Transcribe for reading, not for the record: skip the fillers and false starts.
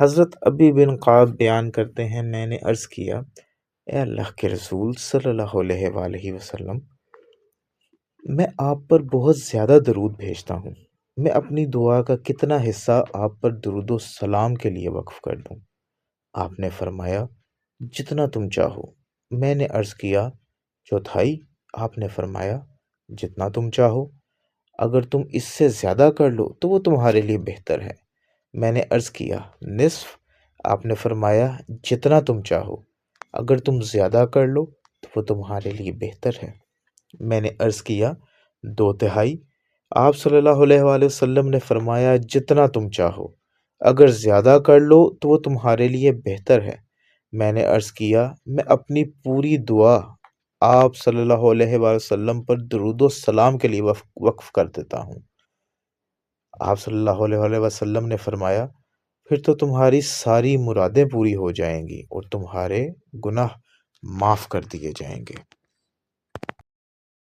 حضرت ابی بن قعب بیان کرتے ہیں، میں نے عرض کیا، اے اللہ کے رسول صلی اللہ علیہ وآلہ وسلم، میں آپ پر بہت زیادہ درود بھیجتا ہوں، میں اپنی دعا کا کتنا حصہ آپ پر درود و سلام کے لیے وقف کر دوں؟ آپ نے فرمایا، جتنا تم چاہو۔ میں نے عرض کیا، چوتھائی؟ آپ نے فرمایا، جتنا تم چاہو، اگر تم اس سے زیادہ کر لو تو وہ تمہارے لیے بہتر ہے۔ میں نے عرض کیا، نصف؟ آپ نے فرمایا، جتنا تم چاہو، اگر تم زیادہ کر لو تو وہ تمہارے لیے بہتر ہے۔ میں نے عرض کیا، دو تہائی؟ آپ صلی اللہ علیہ وآلہ وسلم نے فرمایا، جتنا تم چاہو، اگر زیادہ کر لو تو وہ تمہارے لیے بہتر ہے۔ میں نے عرض کیا، میں اپنی پوری دعا آپ صلی اللہ علیہ وآلہ وسلم پر درود و سلام کے لیے وقف کر دیتا ہوں۔ آپ صلی اللہ علیہ وآلہ وسلم نے فرمایا، پھر تو تمہاری ساری مرادیں پوری ہو جائیں گی اور تمہارے گناہ معاف کر دیے جائیں گے۔